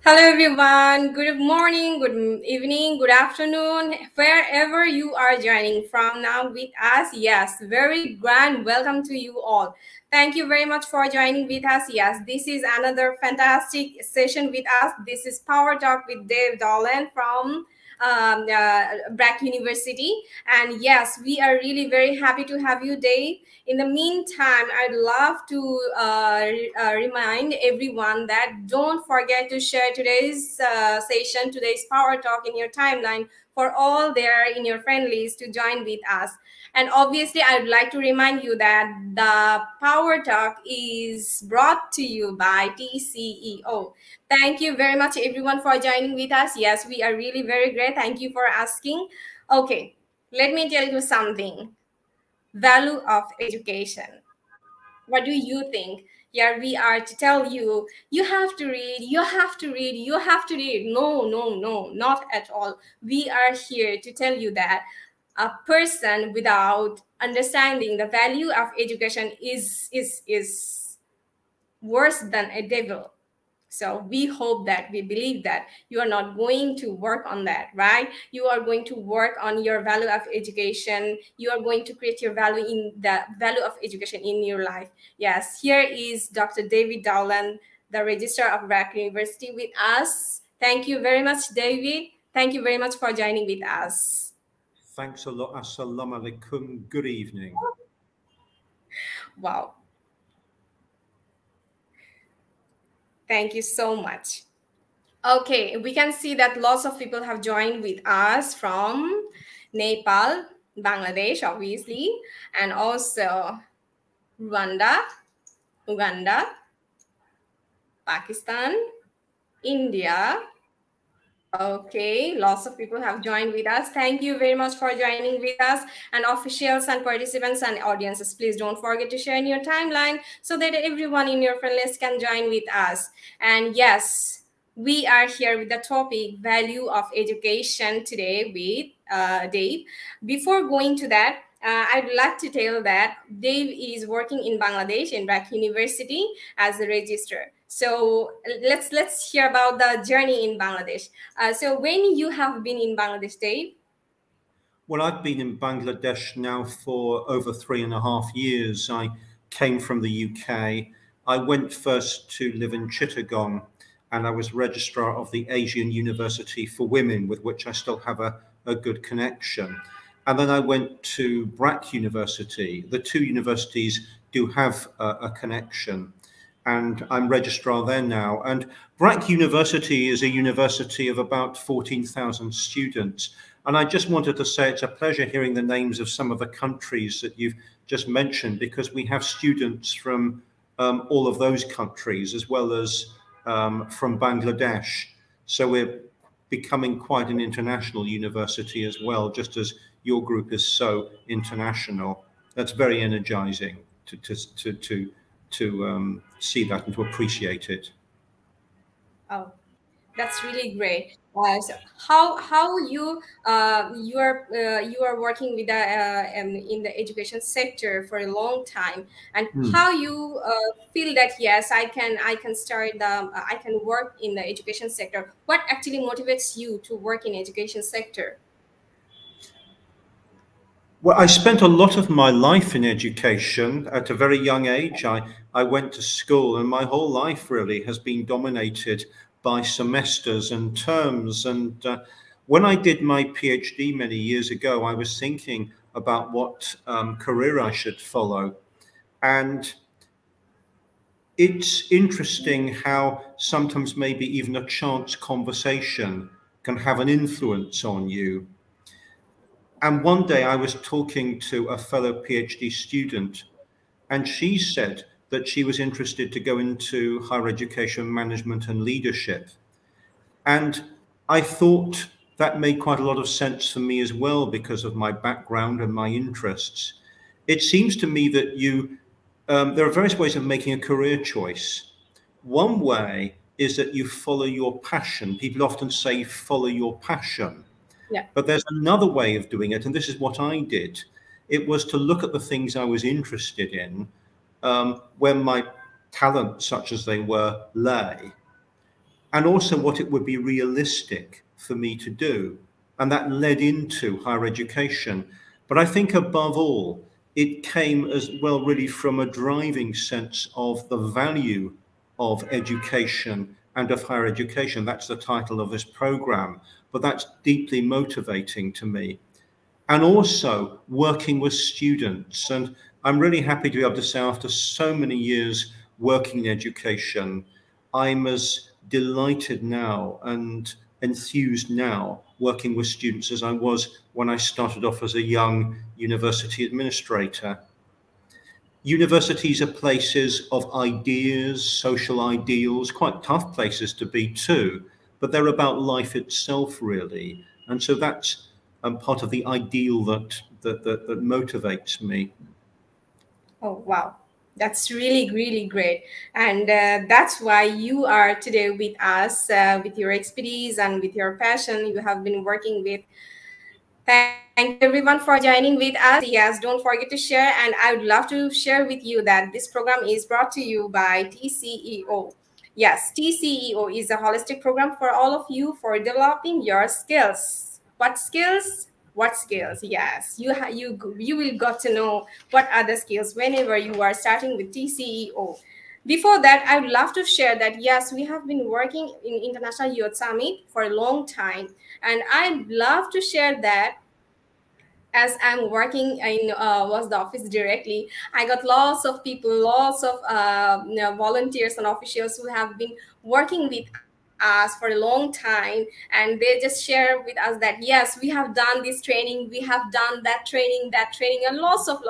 Hello everyone, good morning, good evening, good afternoon, wherever you are joining from now with us. Yes, very grand welcome to you all. Thank you very much for joining with us. Yes, this is another fantastic session with us. This is Power Talk with Dowland from Brack University. And yes, we are really very happy to have you, Dave. In the meantime, I'd love to remind everyone that don't forget to share today's session, today's Power Talk in your timeline for all there in your friend list to join with us. And obviously, I'd like to remind you that the Power Talk is brought to you by TCEO. Thank you very much, everyone, for joining with us. Yes, we are really very great. Thank you for asking. Okay, let me tell you something. Value of education. What do you think? Here we are to tell you, you have to read, you have to read, you have to read. No, no, no, not at all. We are here to tell you that a person without understanding the value of education is worse than a devil. So we hope that, we believe that you are not going to work on that, right? You are going to work on your value of education. You are going to create your value in the value of education in your life. Yes, here is Dr. David Dowland, the Registrar of BRAC University, with us. Thank you very much, David. Thank you very much for joining with us. Thanks a lot. Assalamu alaikum. Good evening. Wow. Thank you so much. Okay, we can see that lots of people have joined with us from Nepal, Bangladesh, obviously, and also Rwanda, Uganda, Pakistan, India. Okay, lots of people have joined with us. Thank you very much for joining with us. And officials and participants and audiences, please don't forget to share in your timeline so that everyone in your friend list can join with us. And yes, we are here with the topic value of education today with Dave. Before going to that, I'd like to tell that Dave is working in Bangladesh in BRAC University as a registrar. So let's hear about the journey in Bangladesh. So when you have been in Bangladesh, Dave? Well, I've been in Bangladesh now for over 3.5 years. I came from the UK. I went first to live in Chittagong, and I was registrar of the Asian University for Women, with which I still have a good connection. And then I went to BRAC University. The two universities do have a connection, and I'm registrar there now. And BRAC University is a university of about 14,000 students. And I just wanted to say it's a pleasure hearing the names of some of the countries that you've just mentioned, because we have students from all of those countries, as well as from Bangladesh. So we're becoming quite an international university as well, just as your group is so international. That's very energizing to see that and to appreciate it. Oh, that's really great. So how you you are working with the in the education sector for a long time, and how you feel that yes, I can start the I can work in the education sector. What actually motivates you to work in education sector? Well, I spent a lot of my life in education at a very young age. I went to school, and my whole life really has been dominated by semesters and terms. And when I did my PhD many years ago, I was thinking about what career I should follow. And it's interesting how sometimes maybe even a chance conversation can have an influence on you. And one day I was talking to a fellow PhD student, and she said that she was interested to go into higher education management and leadership. And I thought that made quite a lot of sense for me as well, because of my background and my interests. It seems to me that there are various ways of making a career choice. One way is that you follow your passion. People often say follow your passion. Yeah. But there's another way of doing it, and this is what I did. It was to look at the things I was interested in, where my talents, such as they were, lay, and also what it would be realistic for me to do. And that led into higher education. But I think above all, it came as well really from a driving sense of the value of education and of higher education. That's the title of this program, but that's deeply motivating to me. And also working with students. And I'm really happy to be able to say, after so many years working in education, I'm as delighted now and enthused now working with students as I was when I started off as a young university administrator. Universities are places of ideas, social ideals, quite tough places to be too, but they're about life itself, really. And so that's part of the ideal that motivates me. Oh, wow. That's really, really great. And that's why you are today with us with your expertise and with your passion. You have been working with Thank you everyone for joining with us. Yes, don't forget to share. And I would love to share with you that this program is brought to you by TCEO. Yes, TCEO is a holistic program for all of you for developing your skills. What skills? What skills? Yes, you will got to know what are the skills whenever you are starting with TCEO. Before that, I would love to share that yes, we have been working in International Youth Summit for a long time, and I'd love to share that as I'm working in was the office directly, I got lots of people, lots of volunteers and officials who have been working with us for a long time, and they just share with us that yes, we have done this training, we have done that training, and lots of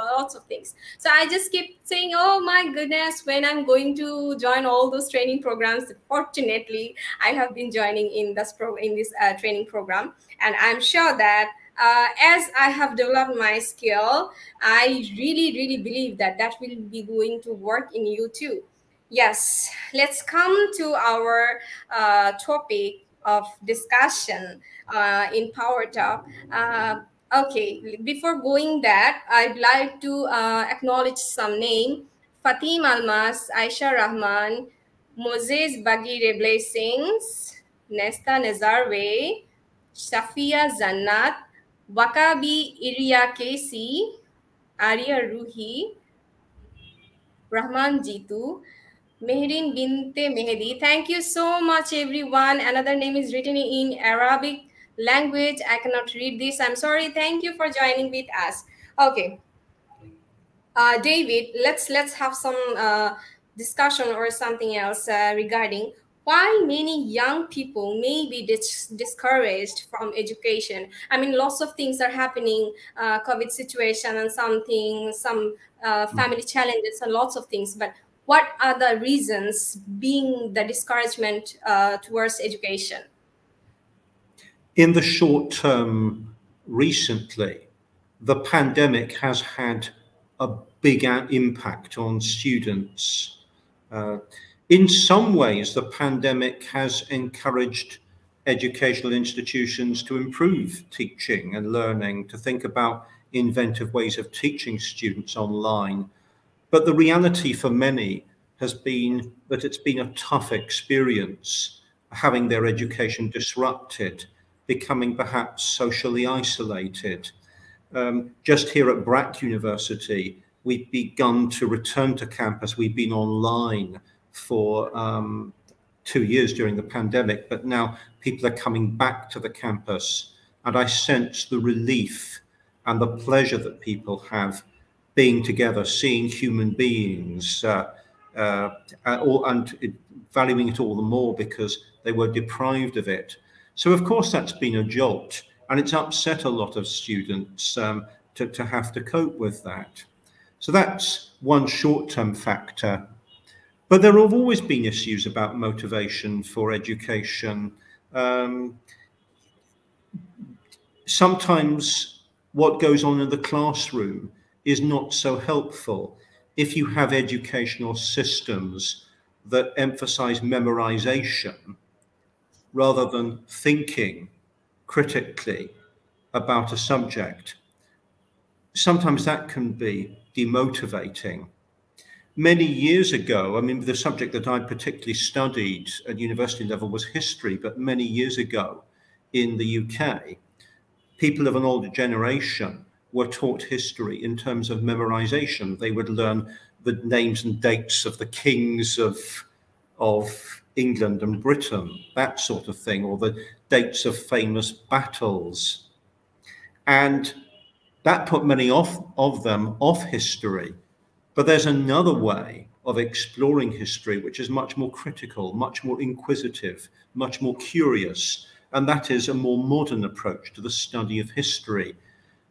things. So I just keep saying, oh my goodness, when I'm going to join all those training programs. Fortunately, I have been joining in this training program, and I'm sure that as I have developed my skill, I really believe that that will be going to work in you too. Yes, let's come to our topic of discussion in Power Talk. Okay, before going that, I'd like to acknowledge some name. Fatim Almas, Aisha Rahman, Moses Bagire Blessings, Nesta Nazarwe, Shafia Zannat, Wakabi Iria Casey, Arya Ruhi, Rahman Jitu, Mehrin Binte Mehdi. Thank you so much, everyone. Another name is written in Arabic language. I cannot read this. I'm sorry. Thank you for joining with us. Okay, David, let's have some discussion or something else regarding why many young people may be discouraged from education. I mean, lots of things are happening, COVID situation and some family challenges and lots of things. But what are the reasons being the discouragement towards education? In the short term, recently, the pandemic has had a big impact on students. In some ways, the pandemic has encouraged educational institutions to improve teaching and learning, to think about inventive ways of teaching students online. But the reality for many has been that it's been a tough experience having their education disrupted, becoming perhaps socially isolated. Just here at Brack University, we've begun to return to campus. We've been online for 2 years during the pandemic, but now people are coming back to the campus. And I sense the relief and the pleasure that people have being together, seeing human beings, and valuing it all the more because they were deprived of it. So, of course, that's been a jolt, and it's upset a lot of students to have to cope with that. So that's one short-term factor. But there have always been issues about motivation for education. Sometimes what goes on in the classroom is not so helpful. If you have educational systems that emphasize memorization rather than thinking critically about a subject, sometimes that can be demotivating. Many years ago, I mean, the subject that I particularly studied at university level was history, but many years ago in the UK, people of an older generation were taught history in terms of memorization. They would learn the names and dates of the kings of England and Britain, that sort of thing, or the dates of famous battles. And that put many of them off history. But there's another way of exploring history, which is much more critical, much more inquisitive, much more curious, and that is a more modern approach to the study of history.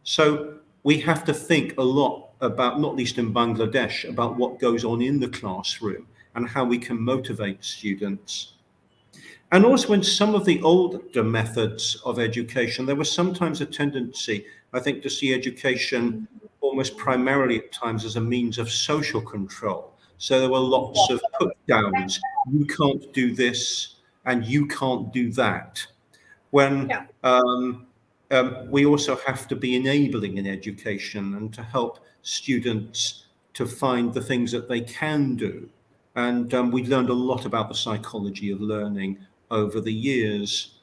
So we have to think a lot about, not least in Bangladesh, about what goes on in the classroom and how we can motivate students. And also in some of the older methods of education, there was sometimes a tendency, I think, to see education almost primarily at times as a means of social control. So there were lots of put downs. You can't do this and you can't do that. When we also have to be enabling in education and to help students to find the things that they can do. And we've learned a lot about the psychology of learning over the years.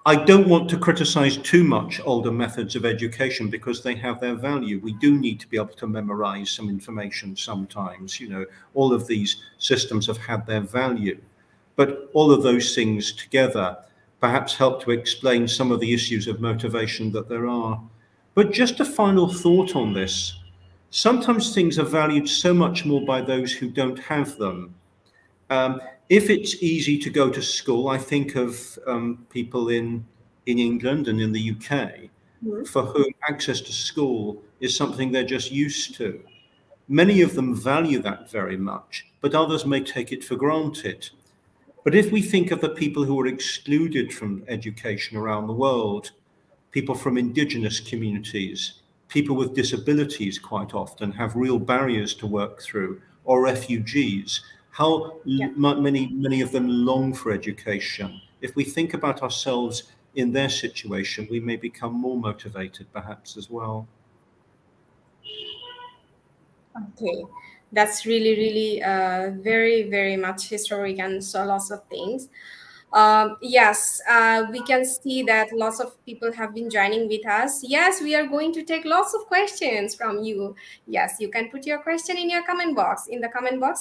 I don't want to criticize too much older methods of education because they have their value. We do need to be able to memorize some information sometimes. You know, all of these systems have had their value. But all of those things together perhaps help to explain some of the issues of motivation that there are. But just a final thought on this. Sometimes things are valued so much more by those who don't have them. If it's easy to go to school, I think of people in England and in the UK for whom access to school is something they're just used to. Many of them value that very much, but others may take it for granted. But if we think of the people who are excluded from education around the world, people from indigenous communities, people with disabilities quite often have real barriers to work through, or refugees, how many of them long for education. If we think about ourselves in their situation, we may become more motivated perhaps as well. Okay, that's really very, very much historic and so lots of things. Yes, we can see that lots of people have been joining with us. Yes, we are going to take lots of questions from you. Yes, you can put your question in your comment box,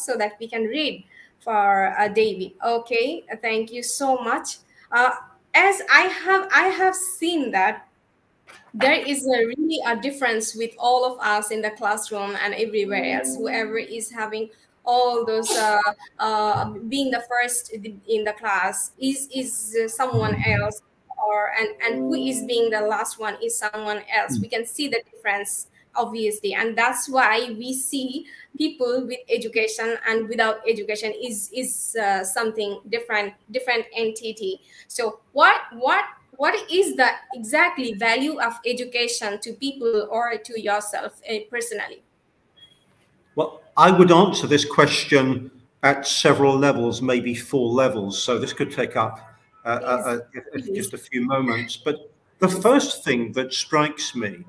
so that we can read for David. Okay, thank you so much. As I have seen that there is really a difference with all of us in the classroom and everywhere else. Whoever is having all those being the first in the class is someone else, or and who is being the last one is someone else. We can see the difference obviously, and that's why we see people with education and without education is something different entity. So what is the exactly value of education to people or to yourself personally? Well, I would answer this question at several levels, maybe 4 levels. So this could take up just a few moments. But the first thing that strikes me,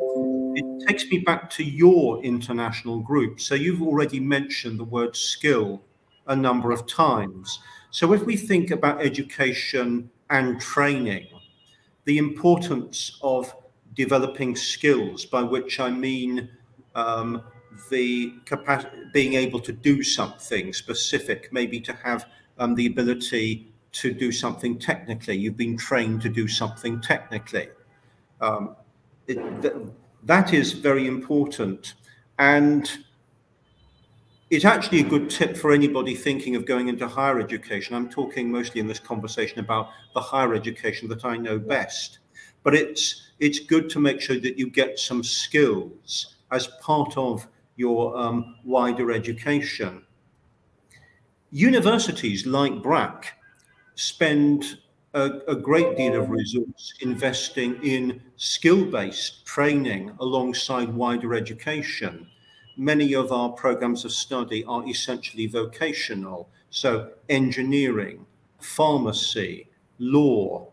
it takes me back to your international group. So you've already mentioned the word skill a number of times. So if we think about education and training, the importance of developing skills, by which I mean the capacity, being able to do something specific, maybe to have the ability to do something technically. You've been trained to do something technically. That is very important. And it's actually a good tip for anybody thinking of going into higher education. I'm talking mostly in this conversation about the higher education that I know best. But it's good to make sure that you get some skills as part of your wider education. Universities like BRAC spend a great deal of resource investing in skill-based training alongside wider education. Many of our programs of study are essentially vocational, so engineering, pharmacy, law,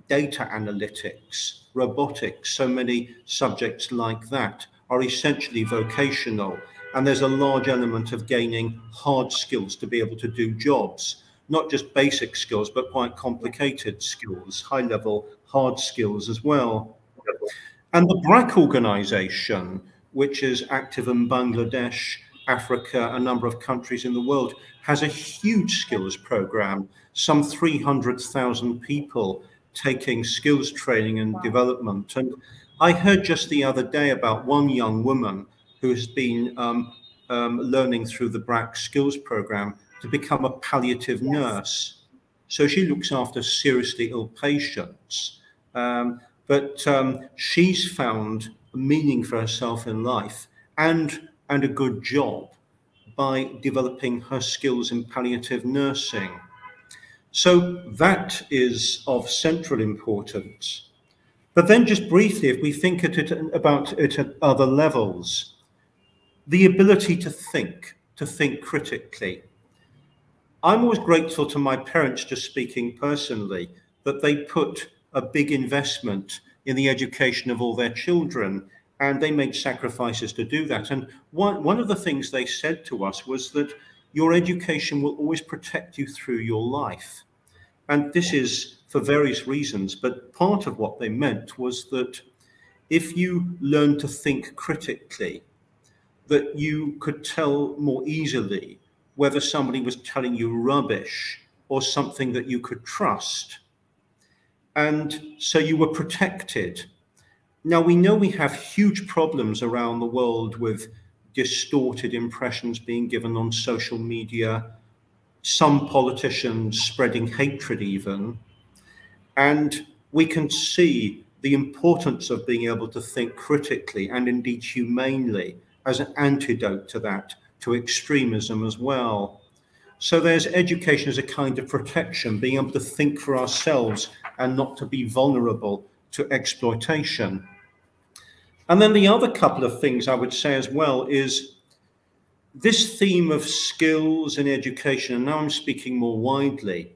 data analytics, robotics, so many subjects like that are essentially vocational. And there's a large element of gaining hard skills to be able to do jobs, not just basic skills, but quite complicated skills, high-level hard skills as well. And the BRAC organization, which is active in Bangladesh, Africa, a number of countries in the world, has a huge skills program, some 300,000 people taking skills training and development. And I heard just the other day about one young woman who has been learning through the BRAC skills program to become a palliative nurse. So she looks after seriously ill patients. But she's found meaning for herself in life and a good job by developing her skills in palliative nursing. So that is of central importance. But then just briefly, if we think about it at other levels, the ability to think critically. I'm always grateful to my parents, just speaking personally, that they put a big investment in the education of all their children, and they made sacrifices to do that. And one of the things they said to us was that your education will always protect you through your life. And this is for various reasons, but part of what they meant was that if you learn to think critically, that you could tell more easily whether somebody was telling you rubbish or something that you could trust. And so you were protected. Now, we know we have huge problems around the world with distorted impressions being given on social media, some politicians spreading hatred even, and we can see the importance of being able to think critically and indeed humanely as an antidote to that, to extremism as well. So there's education as a kind of protection, being able to think for ourselves and not to be vulnerable to exploitation. And then the other couple of things I would say as well is this theme of skills in education, and now I'm speaking more widely.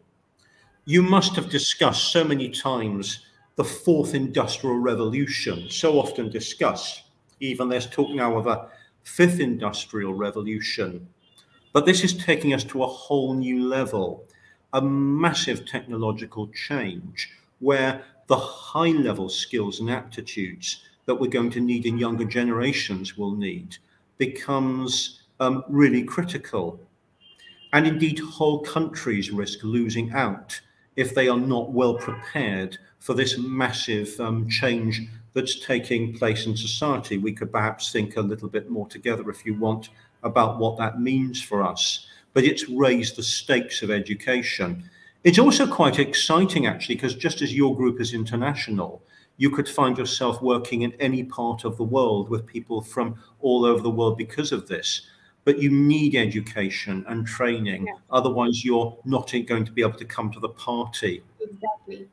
You must have discussed so many times the fourth industrial revolution, so often discussed. Even there's talk now of a fifth industrial revolution. But this is taking us to a whole new level, a massive technological change where the high-level skills and aptitudes that we're going to need in younger generations will need becomes really critical. And indeed, whole countries risk losing out if they are not well prepared for this massive change that's taking place in society. We could perhaps think a little bit more together, if you want, about what that means for us. But it's raised the stakes of education. It's also quite exciting, actually, because just as your group is international, you could find yourself working in any part of the world with people from all over the world because of this. But you need education and training. Yeah. Otherwise, you're not going to be able to come to the party. Exactly.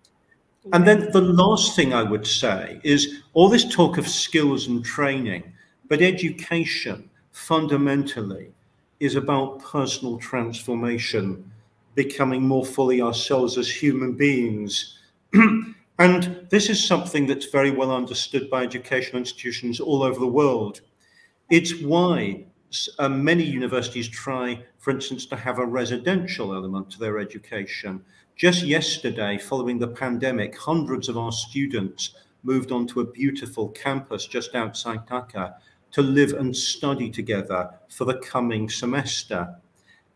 And then the last thing I would say is all this talk of skills and training, but education fundamentally is about personal transformation, becoming more fully ourselves as human beings. And this is something that's very well understood by educational institutions all over the world. It's why many universities try, for instance, to have a residential element to their education. Just yesterday, following the pandemic, hundreds of our students moved onto a beautiful campus just outside Dhaka to live and study together for the coming semester.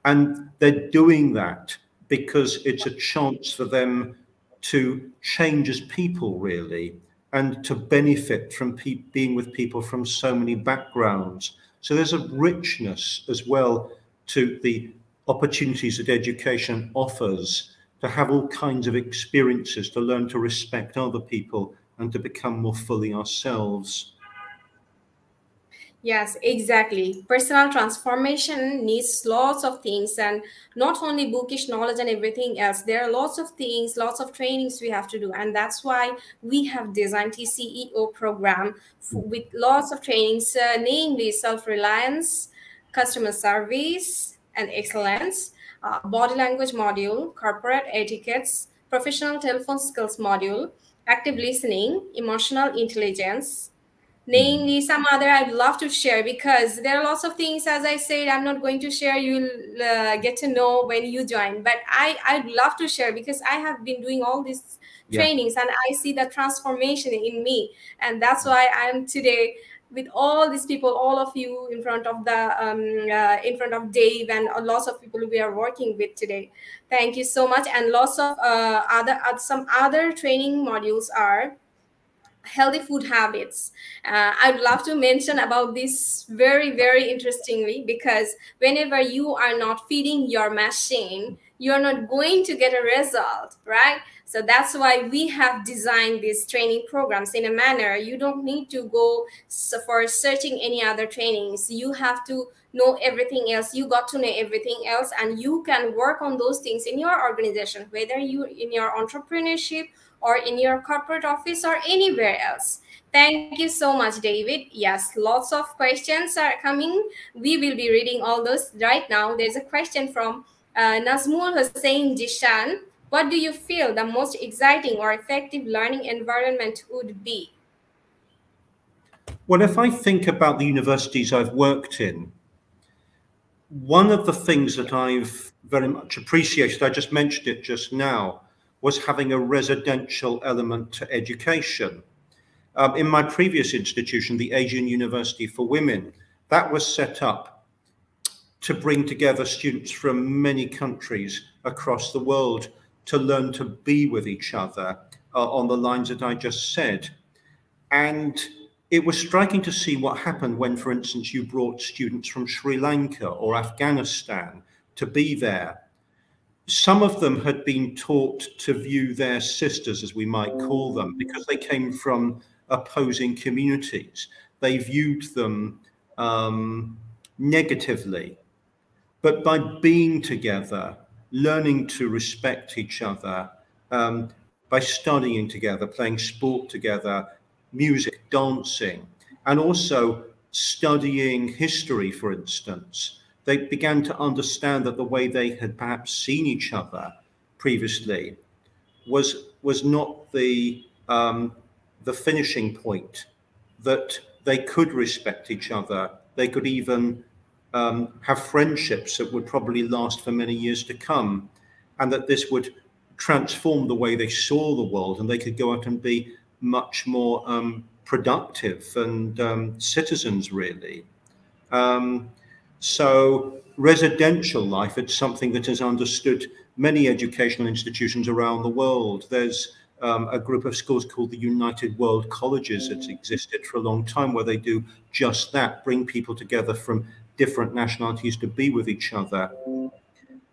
And they're doing that because it's a chance for them to change as people, really, and to benefit from being with people from so many backgrounds. So there's a richness as well to the opportunities that education offers to have all kinds of experiences, to learn to respect other people and to become more fully ourselves. Yes, exactly. Personal transformation needs lots of things, and not only bookish knowledge and everything else. There are lots of things, lots of trainings we have to do, and that's why we have designed TCEO program with lots of trainings, namely self-reliance, customer service and excellence, body language module, corporate etiquettes, professional telephone skills module, active listening, emotional intelligence. Namely, some other I'd love to share, because there are lots of things, as I said, I'm not going to share. You'll get to know when you join. But I'd love to share because I have been doing all these trainings and I see the transformation in me. And that's why I'm today with all these people, all of you in front of in front of Dave and lots of people we are working with today. Thank you so much. And lots of some other training modules are healthy food habits. I'd love to mention about this very, very interestingly, because whenever you are not feeding your machine, you're not going to get a result, right? So that's why we have designed these training programs in a manner you don't need to go for searching any other trainings. You have to know everything else. You got to know everything else, and you can work on those things in your organization, whether you in your entrepreneurship or in your corporate office or anywhere else. Thank you so much, David. Yes, lots of questions are coming. We will be reading all those right now. There's a question from Nazmul Hussain Jishan what do you feel the most exciting or effective learning environment would be? Well, if I think about the universities I've worked in, one of the things that I've very much appreciated, I just mentioned it just now, was having a residential element to education. In my previous institution, the Asian University for Women, that was set up to bring together students from many countries across the world to learn to be with each other on the lines that I just said. And it was striking to see what happened when, for instance, you brought students from Sri Lanka or Afghanistan to be there. Some of them had been taught to view their sisters, as we might call them, because they came from opposing communities. They viewed them negatively. But by being together, learning to respect each other, by studying together, playing sport together, music, dancing, and also studying history, for instance, they began to understand that the way they had perhaps seen each other previously was not the finishing point, that they could respect each other. They could even have friendships that would probably last for many years to come, and that this would transform the way they saw the world, and they could go out and be much more productive and citizens, really. So residential life, it's something that has understood many educational institutions around the world. There's a group of schools called the United World Colleges that's existed for a long time, where they do just that, bring people together from different nationalities to be with each other.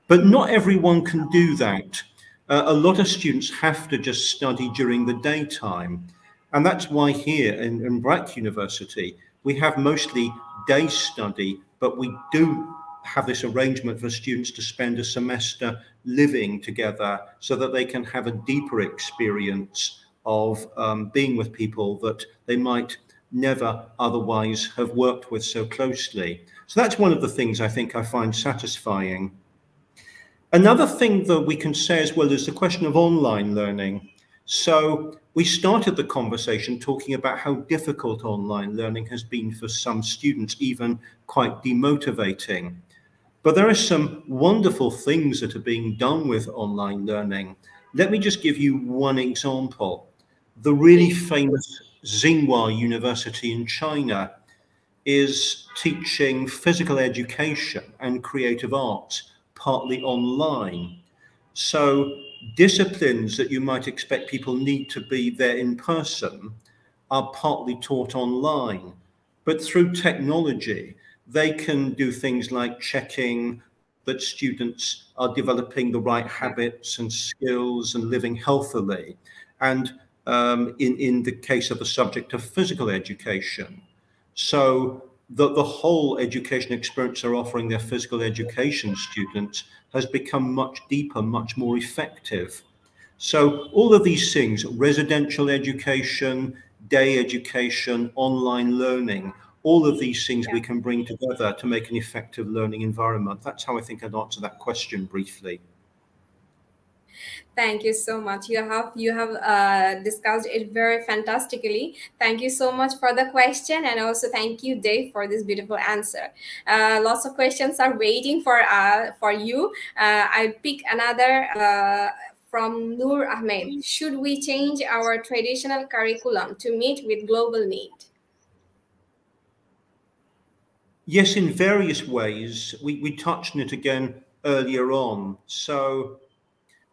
But not everyone can do that. A lot of students have to just study during the daytime. And that's why here in Brack University, we have mostly day study, but we do have this arrangement for students to spend a semester living together so that they can have a deeper experience of being with people that they might never otherwise have worked with so closely. So that's one of the things I think I find satisfying. Another thing that we can say as well is the question of online learning. So we started the conversation talking about how difficult online learning has been for some students, even quite demotivating. But there are some wonderful things that are being done with online learning. Let me just give you one example. The really famous Tsinghua University in China is teaching physical education and creative arts partly online. So disciplines that you might expect people need to be there in person are partly taught online. But through technology, they can do things like checking that students are developing the right habits and skills and living healthily. And in the case of the subject of physical education. So the whole education experience they're offering their physical education students has become much deeper, much more effective. So all of these things, residential education, day education, online learning, all of these things we can bring together to make an effective learning environment. That's how I think I'd answer that question briefly. Thank you so much. You have discussed it very fantastically. Thank you so much for the question, and also thank you, Dave, for this beautiful answer. Lots of questions are waiting for you. I'll pick another from Noor Ahmed. Should we change our traditional curriculum to meet with global need? Yes, in various ways. We touched on it again earlier on. So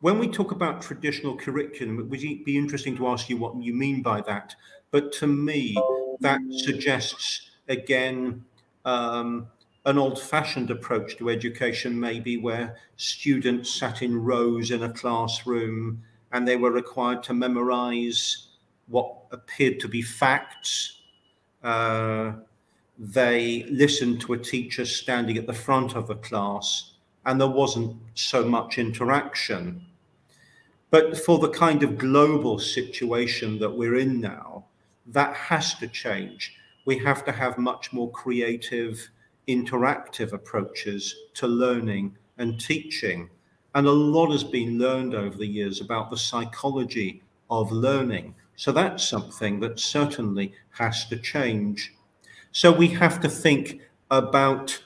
when we talk about traditional curriculum, it would be interesting to ask you what you mean by that. But to me, that suggests, again, an old-fashioned approach to education, maybe where students sat in rows in a classroom and they were required to memorize what appeared to be facts. They listened to a teacher standing at the front of the class, and there wasn't so much interaction. But for the kind of global situation that we're in now, that has to change. We have to have much more creative, interactive approaches to learning and teaching. And a lot has been learned over the years about the psychology of learning. So that's something that certainly has to change. So we have to think about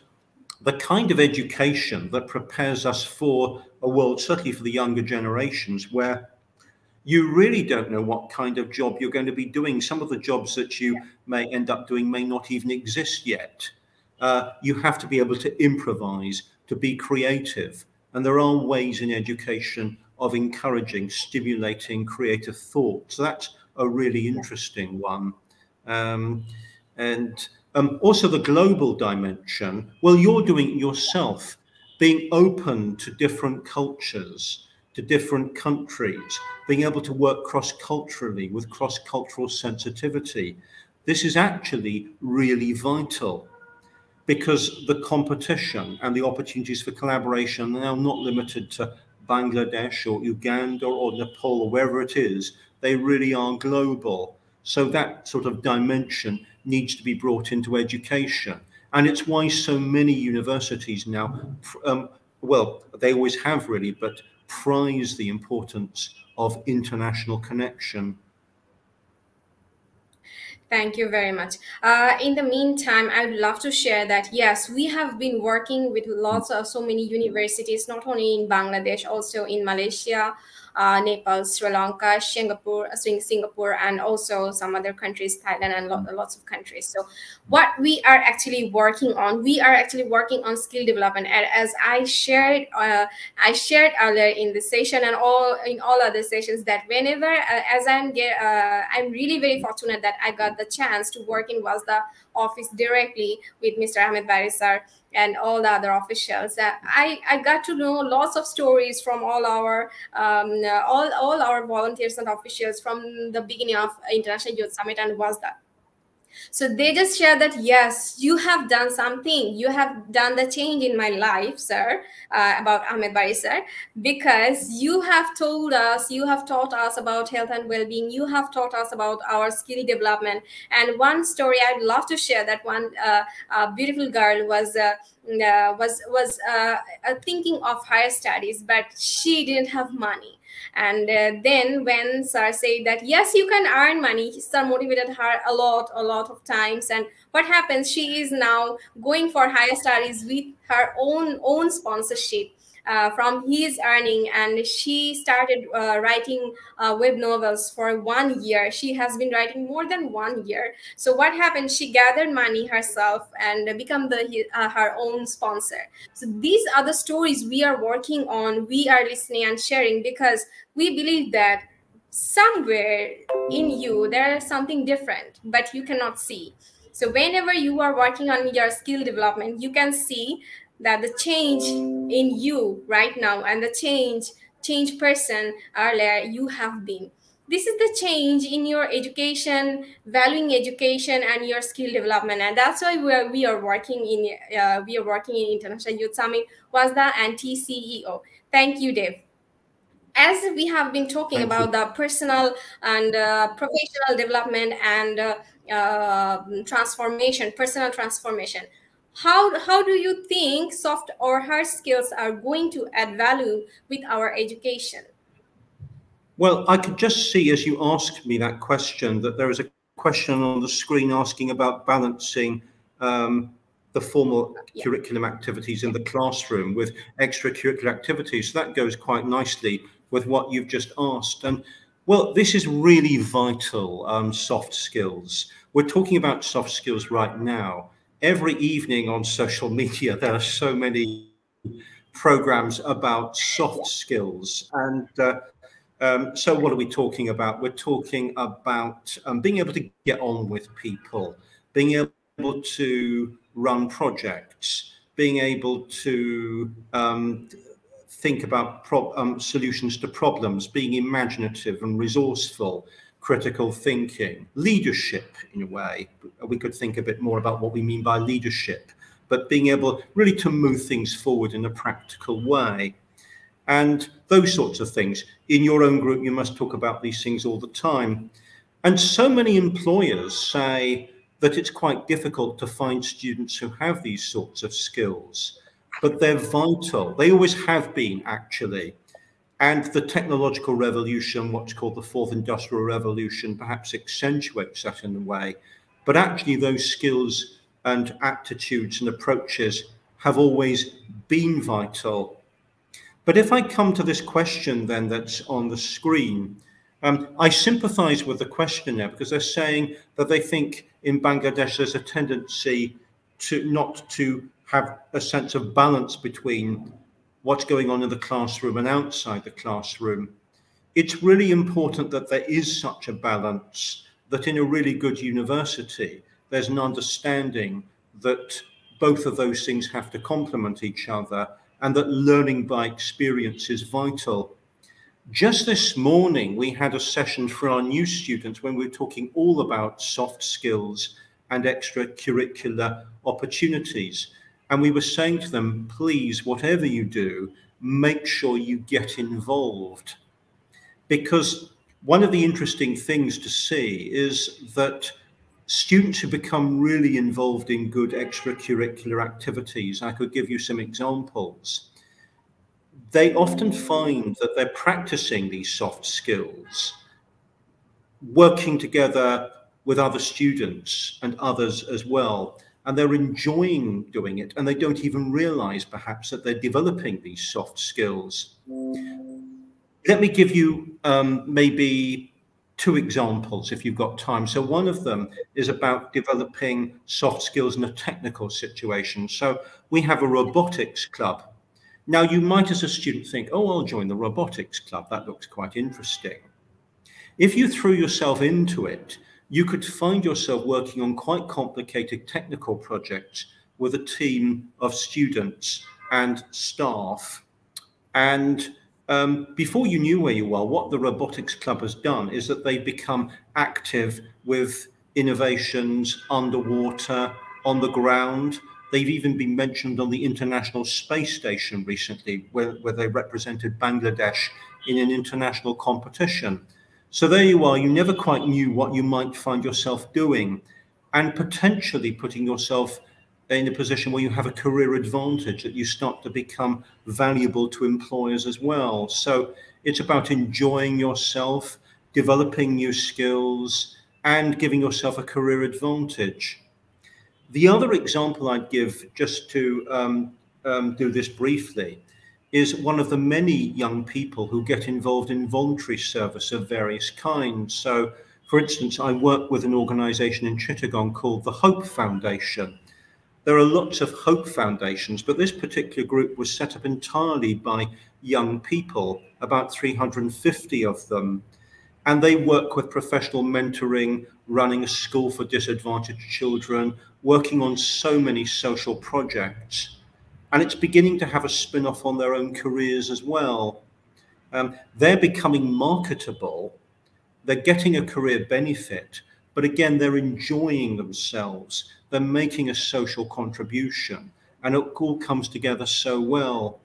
the kind of education that prepares us for a world, certainly for the younger generations, where you really don't know what kind of job you're going to be doing. Some of the jobs that you may end up doing may not even exist yet. You have to be able to improvise, to be creative. And there are ways in education of encouraging, stimulating creative thought. So that's a really interesting one. Also the global dimension, well, you're doing it yourself, being open to different cultures, to different countries, being able to work cross-culturally with cross-cultural sensitivity. This is actually really vital, because the competition and the opportunities for collaboration are now not limited to Bangladesh or Uganda or Nepal or wherever it is. They really are global. So that sort of dimension needs to be brought into education. And it's why so many universities now, well, they always have really, but prize the importance of international connection. Thank you very much. In the meantime, I would love to share that, yes, we have been working with lots of so many universities, not only in Bangladesh, also in Malaysia, Nepal, Sri Lanka, Singapore, and also some other countries, Thailand, and lots of countries. So what we are actually working on, skill development. And as I shared earlier in the session and in all other sessions, that whenever, I'm really very fortunate that I got the chance to work in WSDA office directly with Mr. Ahmed Bari sir and all the other officials. I got to know lots of stories from all our volunteers and officials from the beginning of International Youth Summit and WSDA. So they just share that, yes, you have done something. You have done the change in my life, sir, about Ahmed Bari, sir, because you have taught us about health and well-being. You have taught us about our skill development. And one story I'd love to share, that one beautiful girl was thinking of higher studies, but she didn't have money. And then when sir said that, yes, you can earn money, sir motivated her a lot of times. And what happens, she is now going for higher studies with her own sponsorship from his earning, and she started writing web novels for 1 year. She has been writing more than 1 year. So what happened, she gathered money herself and become her own sponsor. So these are the stories we are working on, we are listening and sharing, because we believe that somewhere in you there is something different, but you cannot see. So whenever you are working on your skill development, you can see that the change in you right now and the change person earlier you have been. This is the change in your education, valuing education and your skill development, and that's why we are working in International Youth Summit, WSDA and TCEO. Thank you, Dave. As we have been talking about the personal and professional development and personal transformation, how do you think soft or hard skills are going to add value with our education? Well, I could just see as you asked me that question that there is a question on the screen asking about balancing the formal curriculum activities in the classroom with extracurricular activities. So that goes quite nicely with what you've just asked. And well, this is really vital, soft skills. We're talking about soft skills right now. Every evening on social media, there are so many programs about soft skills. And so what are we talking about? We're talking about being able to get on with people, being able to run projects, being able to think about solutions to problems, being imaginative and resourceful, critical thinking, leadership in a way. We could think a bit more about what we mean by leadership, but being able really to move things forward in a practical way. And those sorts of things. In your own group, you must talk about these things all the time. And so many employers say that it's quite difficult to find students who have these sorts of skills. but they're vital. They always have been, actually. And the technological revolution, what's called the fourth industrial revolution, perhaps accentuates that in a way. But actually those skills and aptitudes and approaches have always been vital. But if I come to this question then that's on the screen, I sympathize with the questioner because they're saying that they think in Bangladesh there's a tendency to not to have a sense of balance between what's going on in the classroom and outside the classroom. It's really important that there is such a balance, that in a really good university, there's an understanding that both of those things have to complement each other and that learning by experience is vital. Just this morning, we had a session for our new students when we were talking all about soft skills and extracurricular opportunities. And we were saying to them, please, whatever you do, make sure you get involved. Because one of the interesting things to see is that students who become really involved in good extracurricular activities, I could give you some examples, they often find that they're practicing these soft skills, working together with other students and others as well. And they're enjoying doing it, and they don't even realize perhaps that they're developing these soft skills. Let me give you maybe two examples if you've got time. So one of them is about developing soft skills in a technical situation. So we have a robotics club. Now you might as a student think, oh, I'll join the robotics club. That looks quite interesting. If you threw yourself into it, you could find yourself working on quite complicated technical projects with a team of students and staff. And before you knew where you are, what the Robotics Club has done is that they've become active with innovations underwater, on the ground. They've even been mentioned on the International Space Station recently, where they represented Bangladesh in an international competition. So there you are, you never quite knew what you might find yourself doing, and potentially putting yourself in a position where you have a career advantage, that you start to become valuable to employers as well. So it's about enjoying yourself, developing new skills, and giving yourself a career advantage. The other example I'd give, just to do this briefly, is one of the many young people who get involved in voluntary service of various kinds. So, for instance, I work with an organization in Chittagong called the Hope Foundation. There are lots of Hope Foundations, but this particular group was set up entirely by young people, about 350 of them. And they work with professional mentoring, running a school for disadvantaged children, working on so many social projects. And it's beginning to have a spin-off on their own careers as well. They're becoming marketable, they're getting a career benefit, but again, they're enjoying themselves, they're making a social contribution, and it all comes together so well.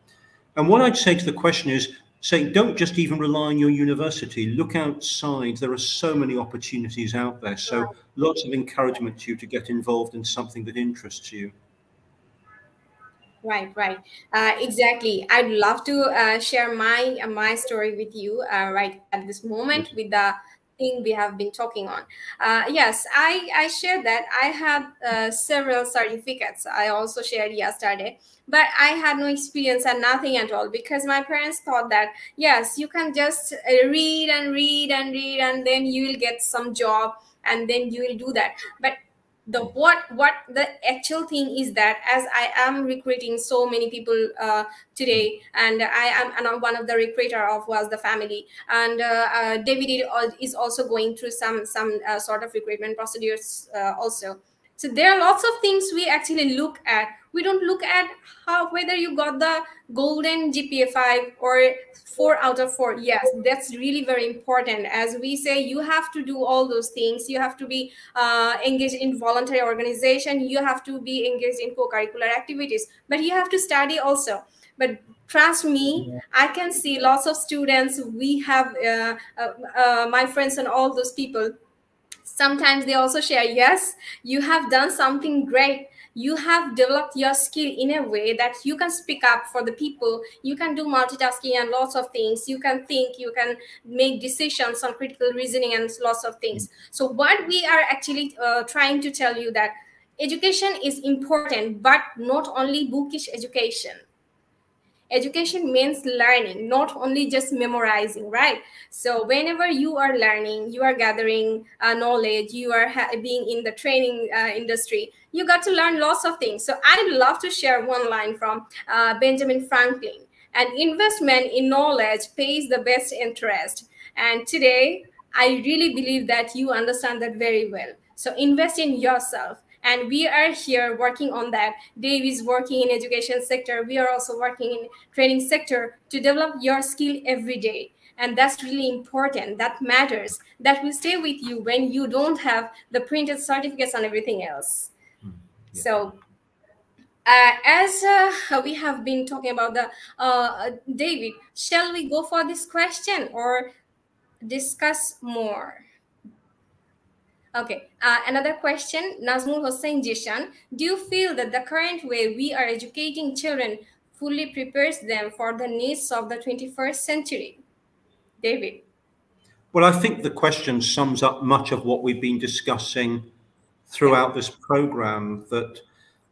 And what I'd say to the question is, say, don't just even rely on your university, look outside, there are so many opportunities out there, so lots of encouragement to you to get involved in something that interests you. Right. Exactly. I'd love to share my story with you right at this moment with the thing we have been talking on. Yes, I shared that I have several certificates. I also shared yesterday, but I had no experience and nothing at all, because my parents thought that, yes, you can just read and then you will get some job and then you will do that. But what the actual thing is that, as I am recruiting so many people today, and I'm one of the recruiter of Was the Family, and David is also going through some sort of recruitment procedures also. So there are lots of things we actually look at. We don't look at whether you got the golden GPA 5 or 4 out of 4. Yes, that's really very important. As we say, you have to do all those things. You have to be engaged in voluntary organization. You have to be engaged in co-curricular activities. But you have to study also. But trust me, I can see lots of students. We have my friends and all those people. Sometimes they also share, yes, you have done something great. you have developed your skill in a way that you can speak up for the people, you can do multitasking and lots of things, you can think, you can make decisions on critical reasoning and lots of things. So what we are actually trying to tell you that education is important, but not only bookish education. Education means learning, not only just memorizing, right? So whenever you are learning, you are gathering knowledge, you are being in the training industry, you got to learn lots of things. So I'd love to share one line from Benjamin Franklin: an investment in knowledge pays the best interest. And today I really believe that you understand that very well. So invest in yourself, and we are here working on that. Dave is working in education sector, we are also working in training sector to develop your skill every day. And that's really important, that matters, that will stay with you when you don't have the printed certificates and everything else. Yeah. So as we have been talking about the David, shall we go for this question or discuss more? Okay, another question, Nazmul Hossein Jishan. Do you feel that the current way we are educating children fully prepares them for the needs of the 21st century? David. Well, I think the question sums up much of what we've been discussing throughout this program, that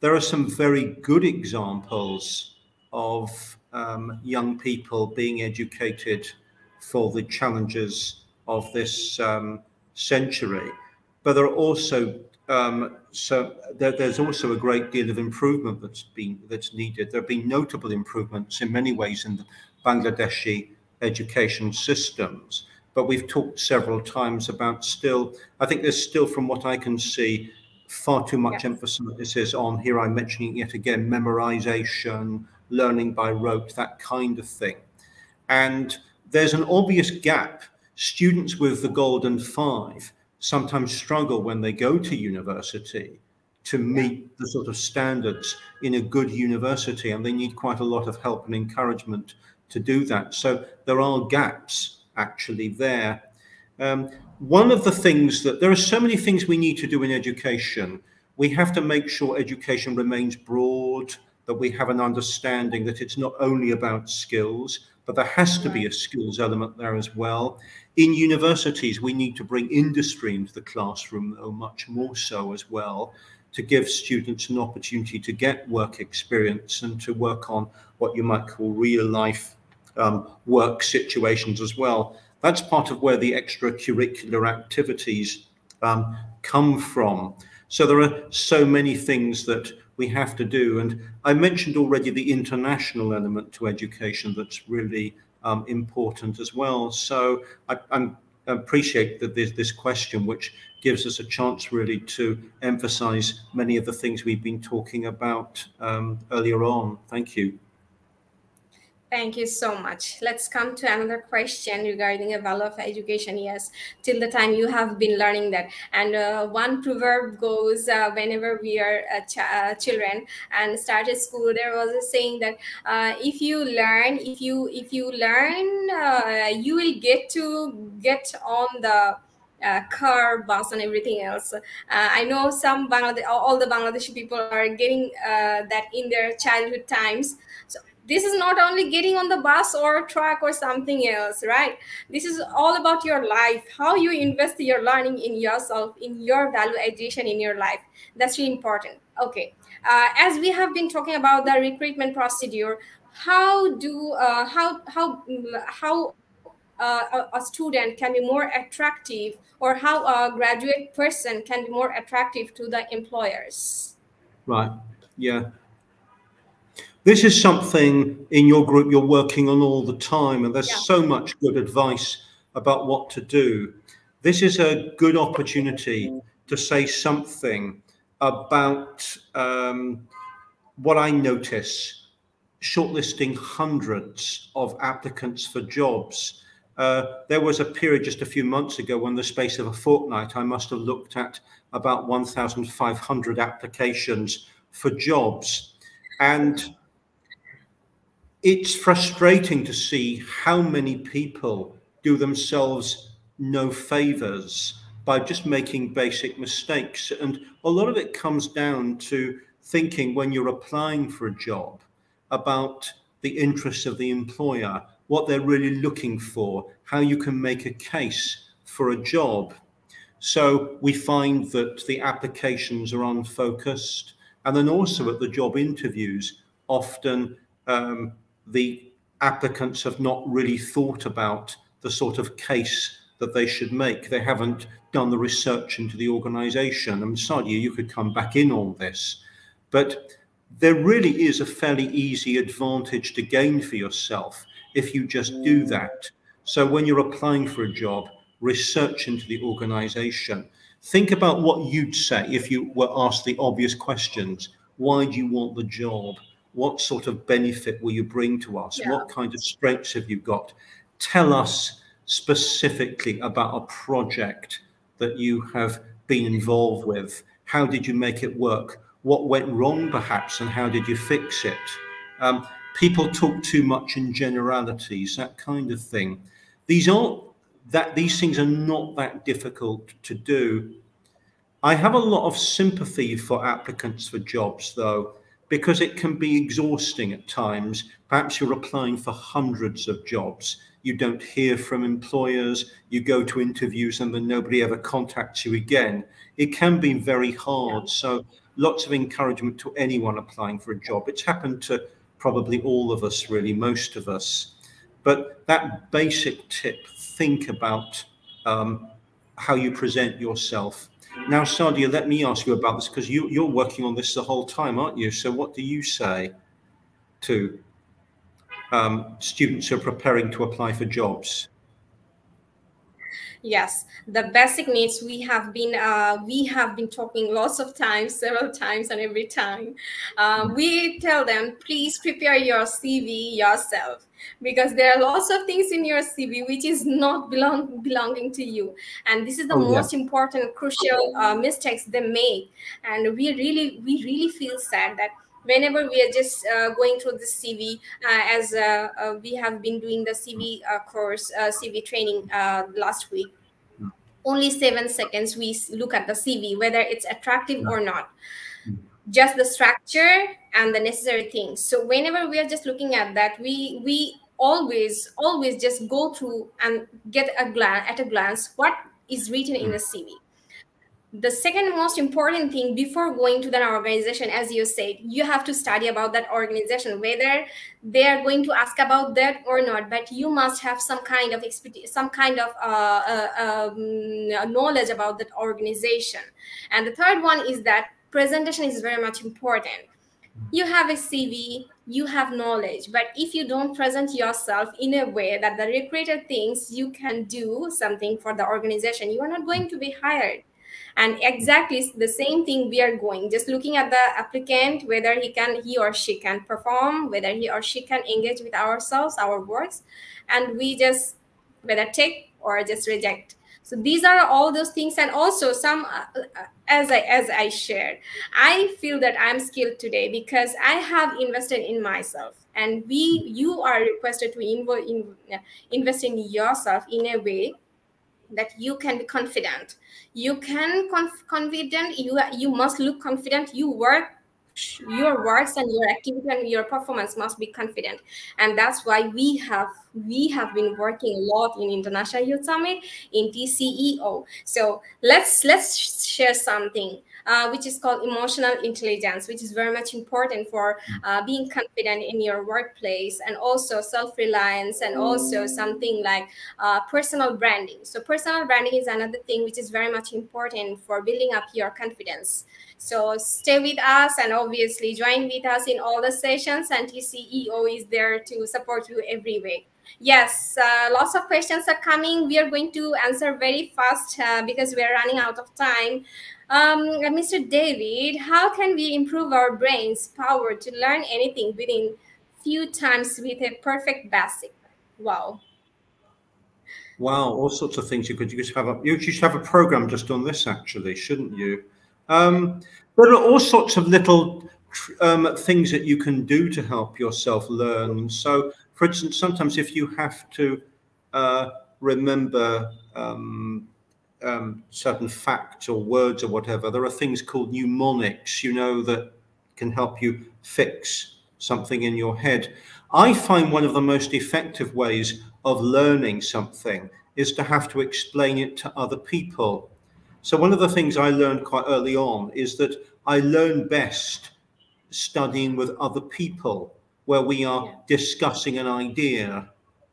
there are some very good examples of young people being educated for the challenges of this century. But there are also there's also a great deal of improvement that's needed. There have been notable improvements in many ways in the Bangladeshi education systems, but we've talked several times about I think there's still, from what I can see, far too much emphasis on, here I'm mentioning yet again, memorization, learning by rote, that kind of thing. And there's an obvious gap. Students with the Golden Five sometimes struggle when they go to university to meet the sort of standards in a good university, and they need quite a lot of help and encouragement to do that. So there are gaps actually there. One of the things there are so many things we need to do in education. We have to make sure education remains broad, that we have an understanding that it's not only about skills, but there has to be a skills element there as well. In universities, we need to bring industry into the classroom, though, much more so as well, to give students an opportunity to get work experience and to work on what you might call real life work situations as well. That's part of where the extracurricular activities come from. So there are so many things that we have to do. And I mentioned already the international element to education that's really important as well. So I appreciate that there's this question, which gives us a chance really to emphasize many of the things we've been talking about earlier on. Thank you. Thank you so much. Let's come to another question regarding the value of education. Yes, till the time you have been learning that. And one proverb goes, whenever we are children and started school, there was a saying that if you learn, you will get on the car, bus, and everything else. I know all the Bangladeshi people are getting that in their childhood times. So this is not only getting on the bus or truck or something else, right? This is all about your life, how you invest your learning in yourself, in your value addition in your life. That's really important. Okay, as we have been talking about the recruitment procedure, how a student can be more attractive, or how a graduate person can be more attractive to the employers? Right. Yeah. This is something in your group you're working on all the time, and there's so much good advice about what to do. This is a good opportunity to say something about what I notice shortlisting hundreds of applicants for jobs. There was a period just a few months ago when, in the space of a fortnight, I must have looked at about 1,500 applications for jobs. And it's frustrating to see how many people do themselves no favors by just making basic mistakes. And a lot of it comes down to thinking when you're applying for a job about the interests of the employer, what they're really looking for, how you can make a case for a job. So we find that the applications are unfocused, and then also at the job interviews, often the applicants have not really thought about the sort of case that they should make. They haven't done the research into the organisation. And Sadia, you could come back in on this, but there really is a fairly easy advantage to gain for yourself if you just do that. So when you're applying for a job, research into the organisation. Think about what you'd say if you were asked the obvious questions. Why do you want the job? What sort of benefit will you bring to us? Yeah. What kind of strengths have you got? Tell us specifically about a project that you have been involved with. How did you make it work? What went wrong perhaps, and how did you fix it? People talk too much in generalities, that kind of thing. These things are not that difficult to do. I have a lot of sympathy for applicants for jobs, though, because it can be exhausting at times. Perhaps you're applying for hundreds of jobs. You don't hear from employers. You go to interviews and then nobody ever contacts you again. It can be very hard. So lots of encouragement to anyone applying for a job. It's happened to probably all of us, really, most of us. But that basic tip, think about how you present yourself. Now, Sadia, let me ask you about this, because you're working on this the whole time, aren't you? So what do you say to students who are preparing to apply for jobs? Yes, the basic needs we have been talking lots of times, several times, and every time we tell them, please prepare your CV yourself, because there are lots of things in your CV which is not belonging to you, and this is the most important, crucial mistakes they make, and we really feel sad that whenever we are just going through the CV, as we have been doing the CV course, CV training last week, only 7 seconds we look at the CV, whether it's attractive or not, just the structure and the necessary things. So whenever we are just looking at that, we always just go through and get at a glance what is written in the CV. The second most important thing before going to that organization, as you said, you have to study about that organization, whether they are going to ask about that or not, but you must have some kind of expertise, some kind of knowledge about that organization. And the third one is that presentation is very much important. You have a CV, you have knowledge, but if you don't present yourself in a way that the recruiter thinks you can do something for the organization, you are not going to be hired. And exactly the same thing we are going, just looking at the applicant, whether he or she can perform, whether he or she can engage with ourselves, our works, and we just whether take or just reject. So these are all those things. And also some, as I shared, I feel that I'm skilled today because I have invested in myself, and you are requested to invest in yourself in a way that you can be confident. You can confident. You must look confident. Your works and your activity and your performance must be confident, and that's why we have been working a lot in International Youth Summit, in TCEO. So let's share something which is called emotional intelligence, which is very much important for being confident in your workplace, and also self-reliance, and also something like personal branding. So personal branding is another thing which is very much important for building up your confidence. So stay with us and obviously join with us in all the sessions, and TCEO is there to support you every week. Yes, lots of questions are coming. We are going to answer very fast because we are running out of time. Mr. David, how can we improve our brain's power to learn anything within few times with a perfect basic? Wow. Wow, all sorts of things you should have a program just on this, actually, shouldn't you? There are all sorts of little things that you can do to help yourself learn. So, for instance, sometimes if you have to remember certain facts or words or whatever, there are things called mnemonics, you know, that can help you fix something in your head. I find one of the most effective ways of learning something is to have to explain it to other people. So one of the things I learned quite early on is that I learn best studying with other people, where we are discussing an idea,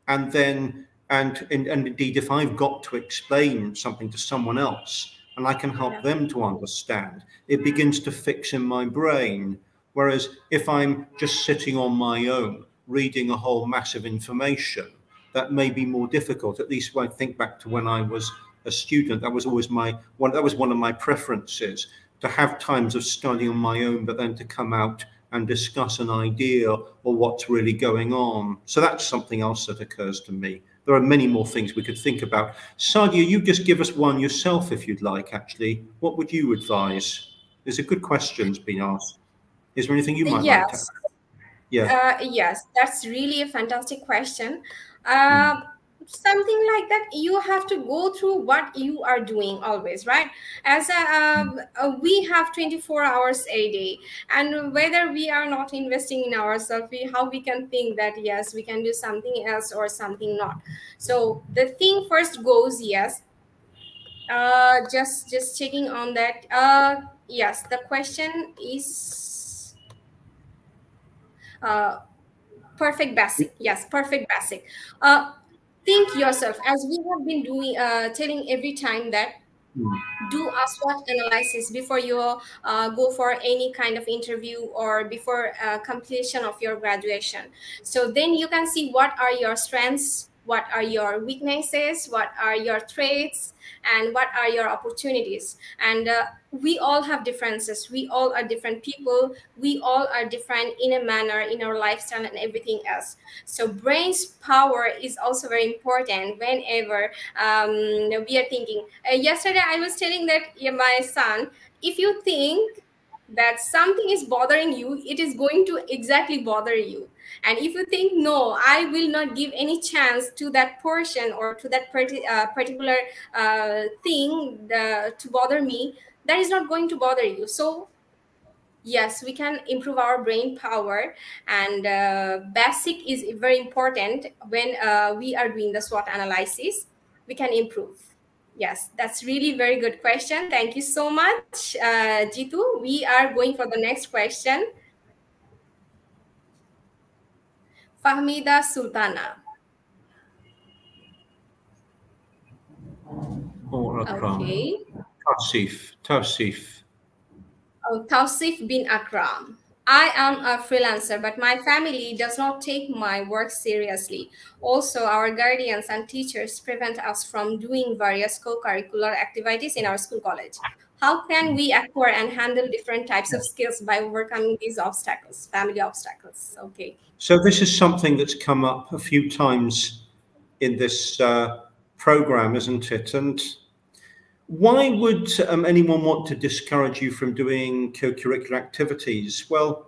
and then and indeed if I've got to explain something to someone else and I can help them to understand, it begins to fix in my brain. Whereas if I'm just sitting on my own reading a whole mass of information, that may be more difficult. At least when I think back to when I was a student, that was always one of my preferences, to have times of study on my own, but then to come out and discuss an idea or what's really going on. So that's something else that occurs to me. There are many more things we could think about. Sadia, you just give us one yourself if you'd like, actually. What would you advise? There's a good question's been asked. Is there anything you might like to add? Yes, that's really a fantastic question. Something like that, you have to go through what you are doing always, right? As we have 24 hours a day, and whether we are not investing in ourselves, how we can think that yes, we can do something else or something not. So the thing first goes, yes, just checking on that. Yes, the question is perfect basic. Yes, perfect basic. Think yourself, as we have been doing, telling every time that do a SWOT analysis before you go for any kind of interview or before completion of your graduation. So then you can see what are your strengths, what are your weaknesses, what are your traits, and what are your opportunities. And we all have differences. We all are different people. We all are different in a manner, in our lifestyle and everything else. So brain's power is also very important whenever we are thinking. Yesterday, I was telling that my son, if you think that something is bothering you, it is going to exactly bother you. And if you think, no, I will not give any chance to that portion or to that particular thing to bother me, that is not going to bother you. So yes, we can improve our brain power, and basic is very important when we are doing the SWOT analysis. We can improve. Yes, that's really very good question. Thank you so much, Jitu. We are going for the next question. Fahmida Sultana. Okay. Tausif. Oh, Tausif bin Akram. I am a freelancer, but my family does not take my work seriously. Also, our guardians and teachers prevent us from doing various co-curricular activities in our school college. How can we acquire and handle different types of skills by overcoming these obstacles, family obstacles? Okay. So this is something that's come up a few times in this program, isn't it? And why would anyone want to discourage you from doing co-curricular activities? Well,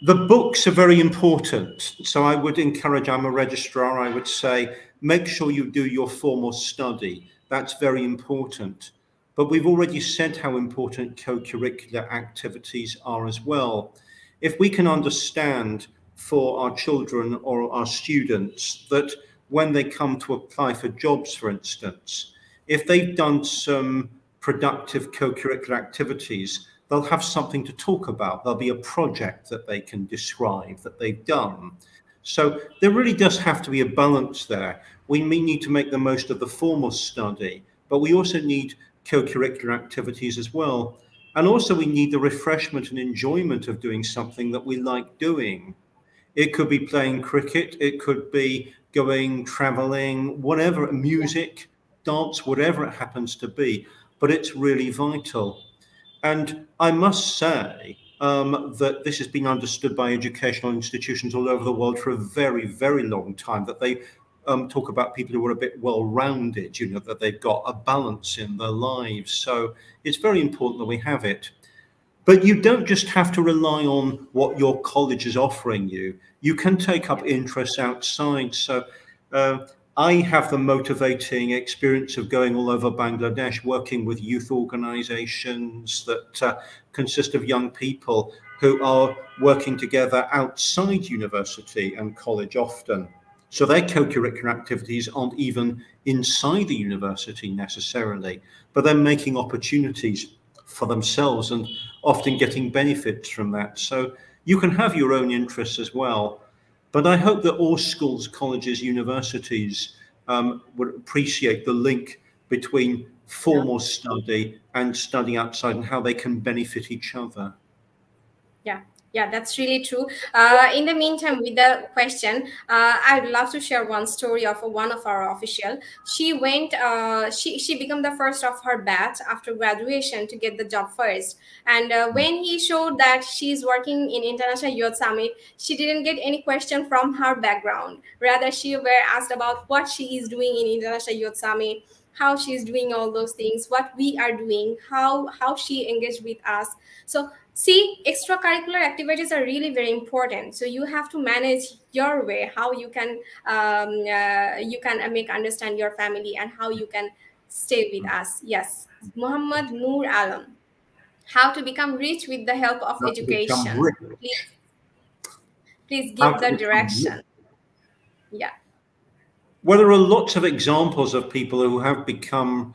the books are very important. So I would encourage, I'm a registrar, I would say, make sure you do your formal study. That's very important. But we've already said how important co-curricular activities are as well. If we can understand for our children or our students that when they come to apply for jobs, for instance, if they've done some productive co-curricular activities, they'll have something to talk about. There'll be a project that they can describe that they've done. So there really does have to be a balance there. We may need to make the most of the formal study, but we also need co-curricular activities as well. And also we need the refreshment and enjoyment of doing something that we like doing. It could be playing cricket, it could be going traveling, whatever, music, dance, whatever it happens to be, but it's really vital. And I must say that this has been understood by educational institutions all over the world for a very, very long time, that they talk about people who are a bit well-rounded, you know, that they've got a balance in their lives. So it's very important that we have it. But you don't just have to rely on what your college is offering you. You can take up interests outside. So I have the motivating experience of going all over Bangladesh, working with youth organizations that consist of young people who are working together outside university and college often. So their co-curricular activities aren't even inside the university necessarily, but they're making opportunities for themselves and often getting benefits from that. So you can have your own interests as well. But I hope that all schools, colleges, universities would appreciate the link between formal study and study outside and how they can benefit each other. Yeah, that's really true. In the meantime, with the question, I'd love to share one story of one of our official. She went, she became the first of her batch after graduation to get the job first. And when he showed that she's working in International Youth Summit, she didn't get any question from her background. Rather, she were asked about what she is doing in International Youth Summit, how she's doing all those things, what we are doing, how she engaged with us. So see, extracurricular activities are really very important. So you have to manage your way, how you can make understand your family and how you can stay with us. Yes, Muhammad Noor Alam, how to become rich with the help of How to become education. rich. Please How give to the become rich. direction. Yeah. Well, there are lots of examples of people who have become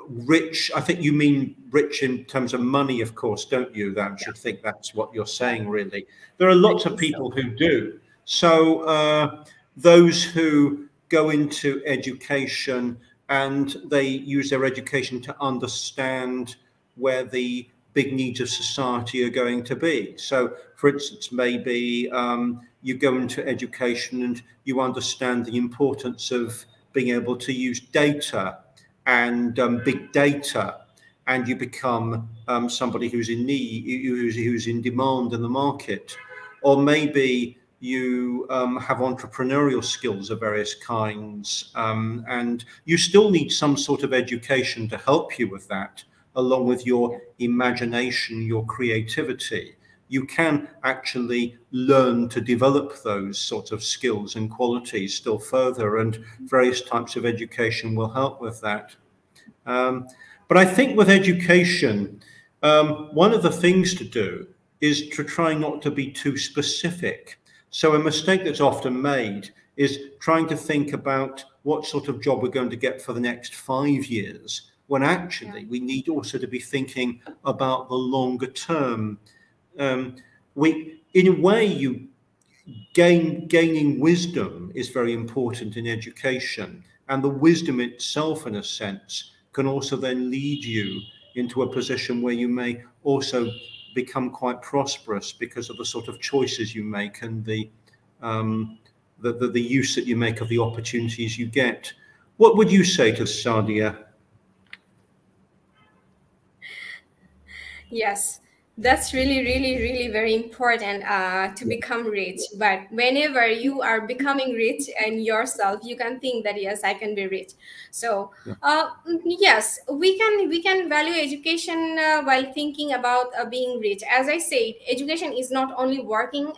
rich. I think you mean rich in terms of money, of course, don't you? I should think that's what you're saying, really. There are lots of people who do. So those who go into education and they use their education to understand where the big needs of society are going to be. So, for instance, maybe you go into education and you understand the importance of being able to use data and big data, and you become somebody who's in need, who's in demand in the market. Or maybe you have entrepreneurial skills of various kinds, and you still need some sort of education to help you with that, along with your imagination, your creativity. You can actually learn to develop those sorts of skills and qualities still further, and various types of education will help with that. But I think with education, one of the things to do is to try not to be too specific. So a mistake that's often made is trying to think about what sort of job we're going to get for the next 5 years, when actually we need also to be thinking about the longer term. In a way, gaining wisdom is very important in education, and the wisdom itself, in a sense, can also then lead you into a position where you may also become quite prosperous because of the sort of choices you make and the use that you make of the opportunities you get. What would you say to Sadia? Yes, that's really, really, really very important to become rich. But whenever you are becoming rich and yourself, you can think that yes, I can be rich. So yes, we can value education while thinking about being rich. As I said, education is not only working,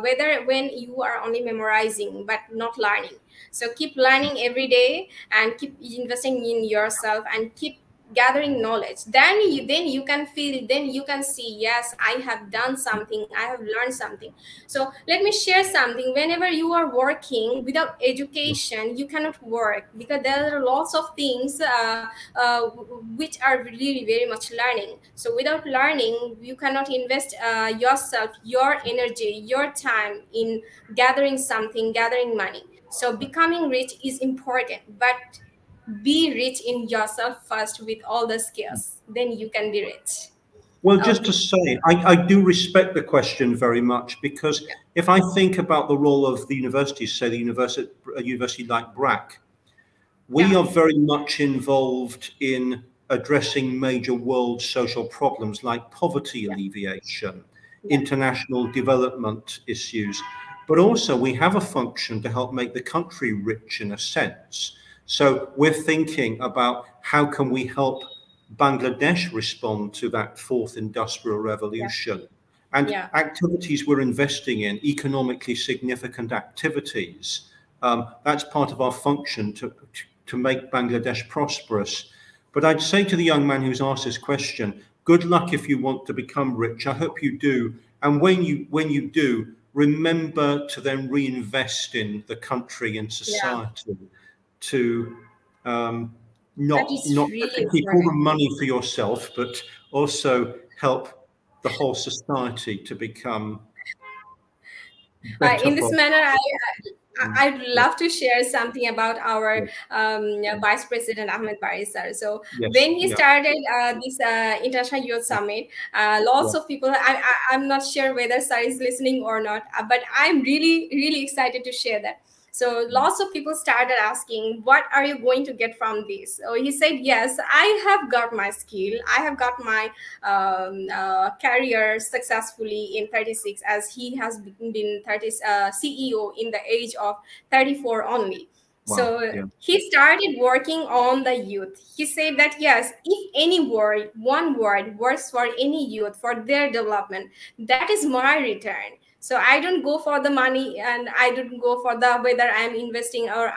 whether when you are only memorizing but not learning. So keep learning every day and keep investing in yourself and keep gathering knowledge. Then you can feel, then you can see, yes, I have done something, I have learned something. So let me share something. Whenever you are working without education, you cannot work, because there are lots of things which are really very much learning. So without learning, you cannot invest yourself, your energy, your time in gathering something, gathering money. So becoming rich is important, but be rich in yourself first with all the skills, then you can be rich. Well, just to Okay. say, I do respect the question very much, because if I think about the role of the universities, say a university like BRAC, we are very much involved in addressing major world social problems like poverty alleviation, international development issues, but also we have a function to help make the country rich in a sense. So we're thinking about how can we help Bangladesh respond to that fourth industrial revolution. And activities we're investing in, economically significant activities, That's part of our function to make Bangladesh prosperous. But I'd say to the young man who's asked this question, good luck if you want to become rich. I hope you do. And when you do, remember to then reinvest in the country and society, to not really keep all the important. money for yourself, but also help the whole society to become better. In this manner, I'd love to share something about our Vice President Ahmed Bari sir. So when he started this International Youth Summit, lots of people, I'm not sure whether sir is listening or not, but I'm really, really excited to share that. So lots of people started asking, what are you going to get from this? So he said, yes, I have got my skill. I have got my career successfully in 36, as he has been CEO in the age of 34 only. Wow, so he started working on the youth. He said that, yes, if any word, one word works for any youth, for their development, that is my return. So I don't go for the money, and I don't go for the whether I'm investing or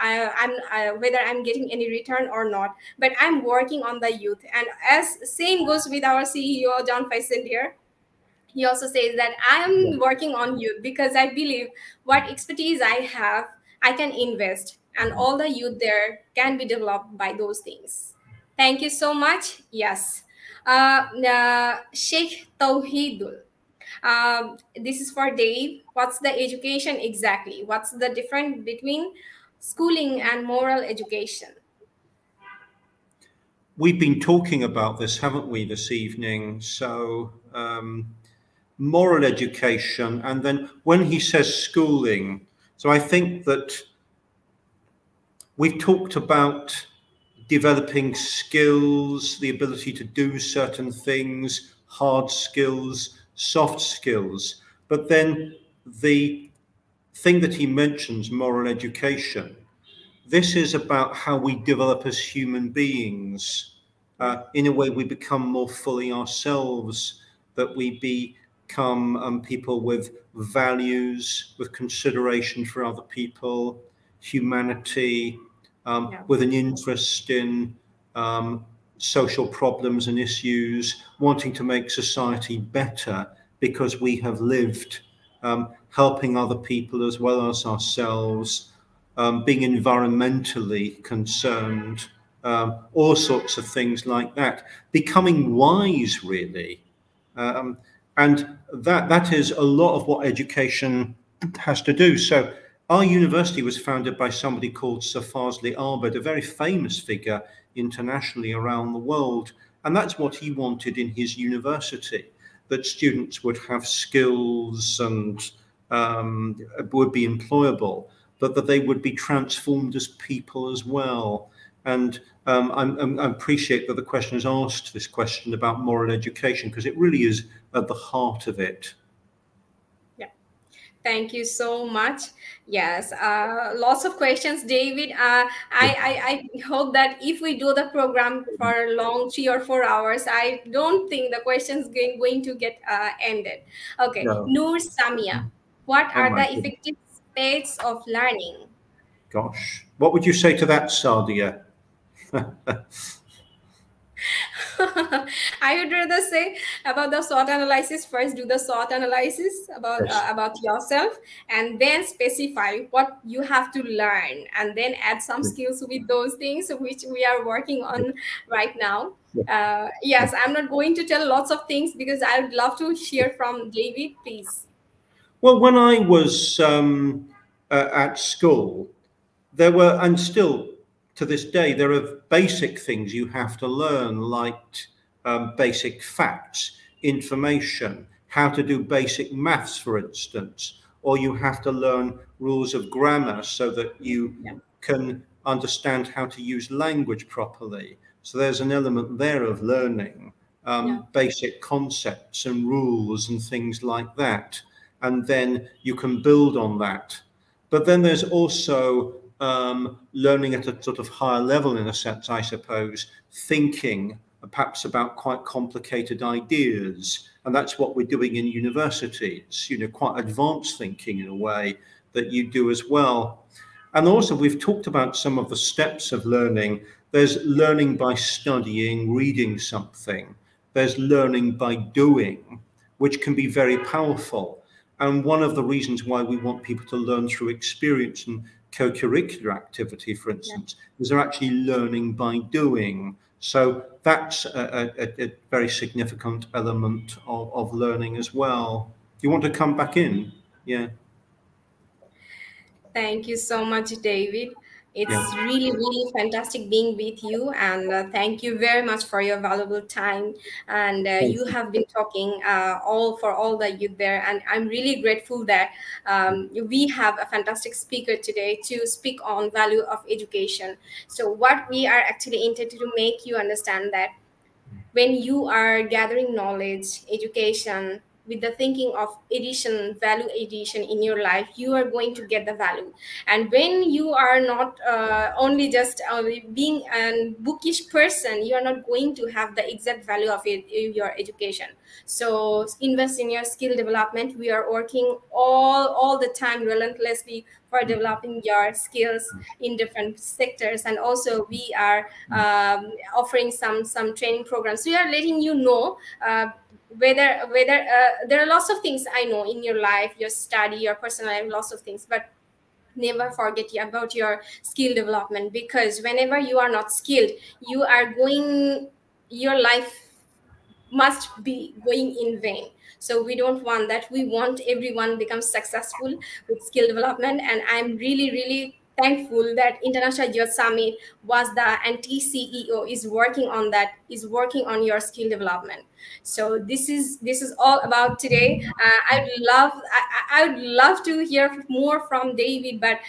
whether I'm getting any return or not. But I'm working on the youth. And as same goes with our CEO John Faisal here. He also says that I am working on youth because I believe what expertise I have, I can invest, and all the youth there can be developed by those things. Thank you so much. Yes. Sheikh Tawhidul. This is for Dave. What's the education exactly? What's the difference between schooling and moral education? We've been talking about this, haven't we, this evening? So moral education, and then when he says schooling, so I think that we've talked about developing skills, the ability to do certain things, hard skills, soft skills. But then the thing that he mentions, moral education, this is about how we develop as human beings. In a way, we become more fully ourselves, that we become people with values, with consideration for other people, humanity, with an interest in social problems and issues, wanting to make society better because we have lived, helping other people as well as ourselves, being environmentally concerned, all sorts of things like that, becoming wise, really. And that is a lot of what education has to do. So our university was founded by somebody called Sir Fazli Abed, a very famous figure internationally around the world. And that's what he wanted in his university, that students would have skills and would be employable, but that they would be transformed as people as well. And I appreciate that the question has asked this question about moral education, because it really is at the heart of it. Yeah, thank you so much. Yes, lots of questions, David. I hope that if we do the program for a long 3 or 4 hours, I don't think the questions going to get ended. Okay, No. Noor Samia, what are the effective states of learning? Gosh, what would you say to that, Sadia? I would rather say about the SWOT analysis. First, do the SWOT analysis about yourself, and then specify what you have to learn, and then add some skills with those things, which we are working on right now. Yes, I'm not going to tell lots of things because I would love to hear from David, please. Well, when I was at school, there were, and still to this day, there are basic things you have to learn, like basic facts, information, how to do basic maths, for instance, or you have to learn rules of grammar so that you can understand how to use language properly. So there's an element there of learning basic concepts and rules and things like that. And then you can build on that. But then there's also learning at a sort of higher level, in a sense, I suppose, thinking perhaps about quite complicated ideas. And that's what we're doing in universities, you know, quite advanced thinking in a way that you do as well. And also, we've talked about some of the steps of learning. There's learning by studying, reading something. There's learning by doing, which can be very powerful. And one of the reasons why we want people to learn through experience and co-curricular activity, for instance, is they're actually learning by doing. So that's a very significant element of learning as well. You want to come back in? Yeah. Thank you so much, David. It's really, really fantastic being with you, and thank you very much for your valuable time. And you have been talking for all the youth there, and I'm really grateful that we have a fantastic speaker today to speak on value of education. So what we are actually intended to make you understand that when you are gathering knowledge, education, with the thinking of value addition in your life, you are going to get the value. And when you are not only just being a bookish person, you are not going to have the exact value of your education. So invest in your skill development. We are working all the time relentlessly for developing your skills in different sectors, and also we are offering some training programs. We are letting you know whether there are lots of things I know in your life, your study, your personal life, lots of things, but never forget about your skill development, because whenever you are not skilled, your life must be going in vain. So we don't want that. We want everyone become successful with skill development. And I'm really, really thankful that International Youth Summit WSDA and TCEO is working on that, is working on your skill development. So this is all about today. I would love to hear more from David, but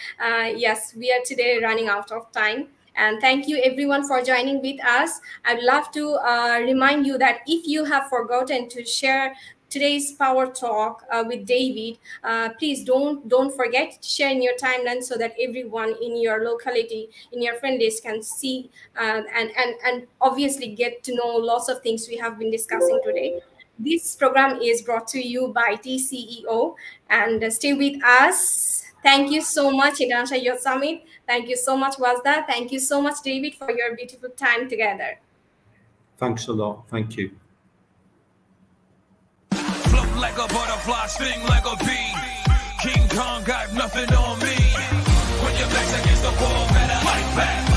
yes, we are today running out of time. And thank you everyone for joining with us. I'd love to remind you that if you have forgotten to share today's power talk with David, please don't forget to share in your timeline so that everyone in your locality, in your friend list, can see and obviously get to know lots of things we have been discussing today. This program is brought to you by TCEO, and stay with us. Thank you so much, International Youth Summit. Thank you so much, WSDA. Thank you so much, David, for your beautiful time together. Thanks a lot. Thank you. Float like a butterfly, sting like a bee. King Kong got nothing on me. When your back's against the wall, better fight back.